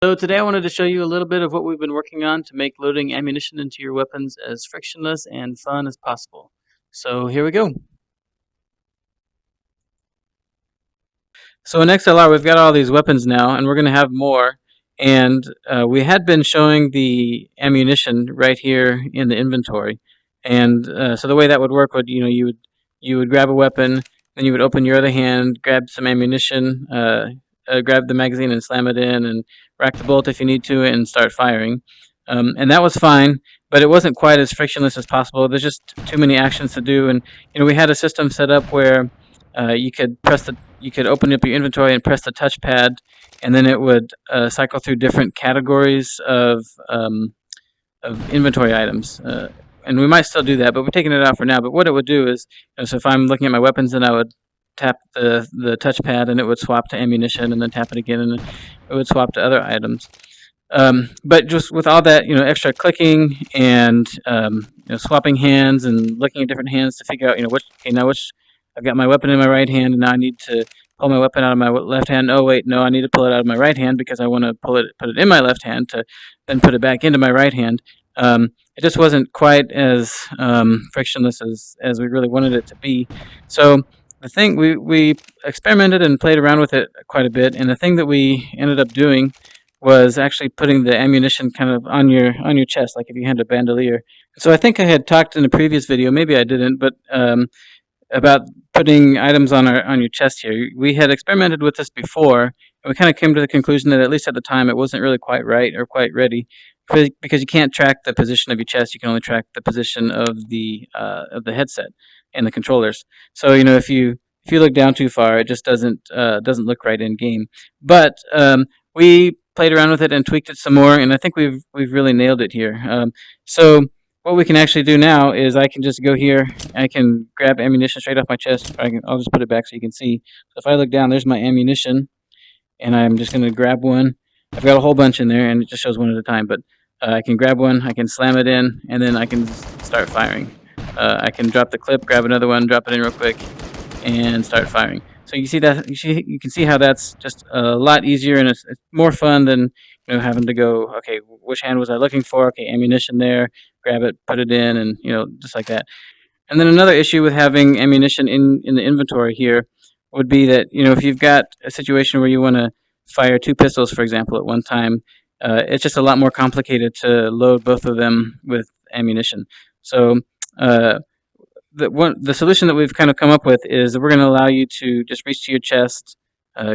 So today I wanted to show you a little bit of what we've been working on to make loading ammunition into your weapons as frictionless and fun as possible. So here we go. So in XLR we've got all these weapons now, and we're going to have more. And we had been showing the ammunition right here in the inventory. And so the way that would work would, you would grab a weapon, then you would open your other hand, grab some ammunition, grab the magazine and slam it in, and rack the bolt if you need to, and start firing. And that was fine, but it wasn't quite as frictionless as possible. There's just too many actions to do, and we had a system set up where you could open up your inventory and press the touchpad, and then it would cycle through different categories of inventory items. And we might still do that, but we're taking it out for now. But what it would do is, so if I'm looking at my weapons, then I would tap the touchpad, and it would swap to ammunition, and then tap it again, and it would swap to other items. But just with all that, extra clicking and swapping hands and looking at different hands to figure out, which I've got my weapon in my right hand, and now I need to pull my weapon out of my left hand. Oh wait, no, I need to pull it out of my right hand because I want to put it in my left hand to then put it back into my right hand. It just wasn't quite as frictionless as we really wanted it to be. So the thing we experimented and played around with it quite a bit, and the thing that we ended up doing was actually putting the ammunition kind of on your chest, like if you had a bandolier. So I think I had talked in a previous video, maybe I didn't, but about putting items on your chest here. We had experimented with this before, and we kind of came to the conclusion that at least at the time it wasn't really quite right or quite ready, because you can't track the position of your chest. You can only track the position of the headset and the controllers. So if you look down too far, it just doesn't look right in game. But we played around with it and tweaked it some more, and I think we've really nailed it here. So what we can actually do now is I can just go here, I can grab ammunition straight off my chest. I'll just put it back so you can see. So if I look down, there's my ammunition, and I'm just going to grab one. I've got a whole bunch in there, and it just shows one at a time, but I can grab one, I can slam it in, and then I can start firing. I can drop the clip, grab another one, drop it in real quick, and start firing. So you see that you can see how that's just a lot easier, and it's more fun than having to go, okay, which hand was I looking for? Okay, ammunition there, grab it, put it in, and just like that. And then another issue with having ammunition in the inventory here would be that if you've got a situation where you want to fire two pistols, for example, at one time, it's just a lot more complicated to load both of them with ammunition. So the solution that we've kind of come up with is that we're going to allow you to just reach to your chest,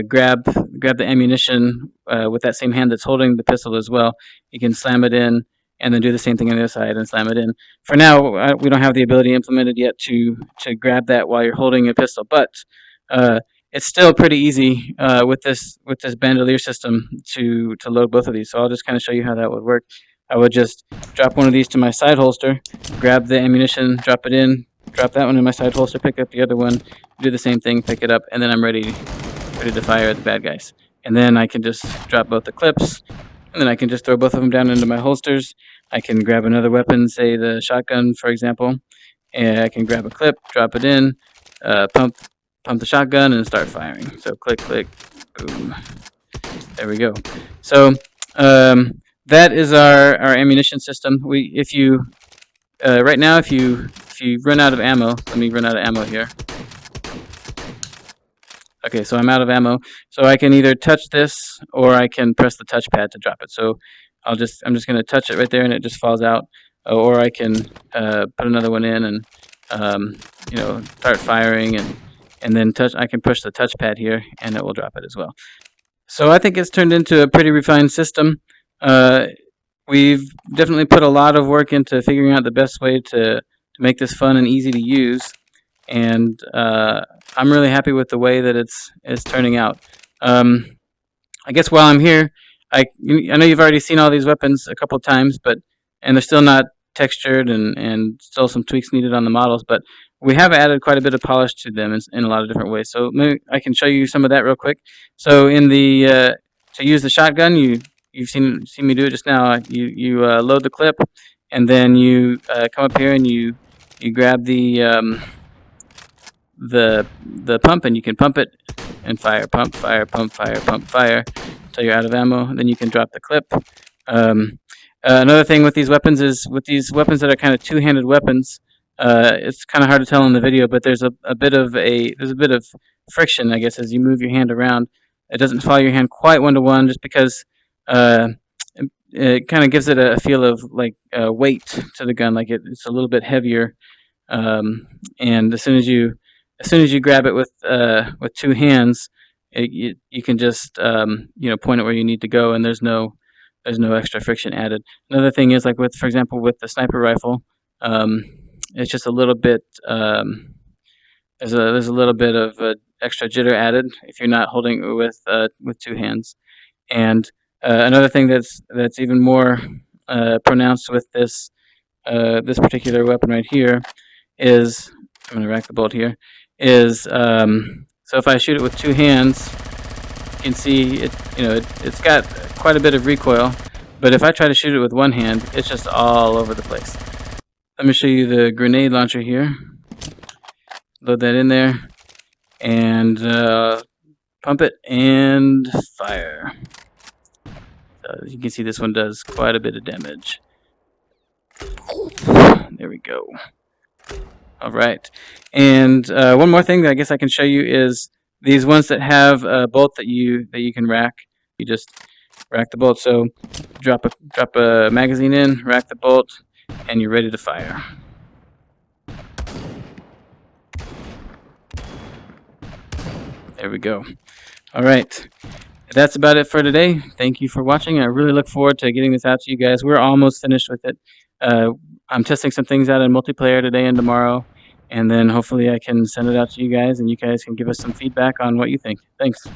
grab the ammunition with that same hand that's holding the pistol as well. You can slam it in, and then do the same thing on the other side and slam it in. For now, we don't have the ability implemented yet to grab that while you're holding a pistol, but it's still pretty easy with this bandolier system to load both of these. So I'll just kind of show you how that would work. I would just drop one of these to my side holster, grab the ammunition, drop it in, drop that one in my side holster, pick up the other one, do the same thing, pick it up, and then I'm ready to fire at the bad guys. And then I can just drop both the clips, and then I can just throw both of them down into my holsters. I can grab another weapon, say the shotgun, for example, and I can grab a clip, drop it in, pump the shotgun, and start firing. So click, click, boom. There we go. So that is our ammunition system. Right now, if you run out of ammo, let me run out of ammo here. Okay, so I'm out of ammo. So I can either touch this, or I can press the touchpad to drop it. So I'm just going to touch it right there, and it just falls out. Or I can put another one in and start firing, and then I can push the touchpad here, and it will drop it as well. So I think it's turned into a pretty refined system. We've definitely put a lot of work into figuring out the best way to make this fun and easy to use, and I'm really happy with the way that it's turning out. I guess while I'm here, I know you've already seen all these weapons a couple of times, and they're still not textured, and still some tweaks needed on the models, but we have added quite a bit of polish to them in a lot of different ways. So maybe I can show you some of that real quick. So to use the shotgun, you've seen me do it just now. You load the clip, and then you come up here and you grab the pump, and you can pump it and fire, pump, fire, pump, fire, pump, fire. until you're out of ammo. Then you can drop the clip. Another thing with these weapons is with these weapons that are kind of two-handed weapons, it's kind of hard to tell in the video, but there's a bit of friction, I guess, as you move your hand around. It doesn't follow your hand quite one-to-one, just because it kind of gives it a feel of like weight to the gun, like it's a little bit heavier. And as soon as you grab it with two hands, you can just point it where you need to go, and there's no extra friction added. Another thing is, like for example, with the sniper rifle, it's just a little bit there's a little bit of extra jitter added if you're not holding it with two hands. And another thing that's even more pronounced with this particular weapon right here is, I'm going to rack the bolt here, is so if I shoot it with two hands, you can see it's got quite a bit of recoil, but if I try to shoot it with one hand, it's just all over the place. Let me show you the grenade launcher here. Load that in there and pump it and fire. So as you can see, this one does quite a bit of damage. There we go. All right, and one more thing that I guess I can show you is these ones that have a bolt that you can rack. You just rack the bolt. So drop a magazine in, rack the bolt, and you're ready to fire. There we go. All right, that's about it for today. Thank you for watching. I really look forward to getting this out to you guys. We're almost finished with it. I'm testing some things out in multiplayer today and tomorrow, and then hopefully I can send it out to you guys, and you guys can give us some feedback on what you think. Thanks.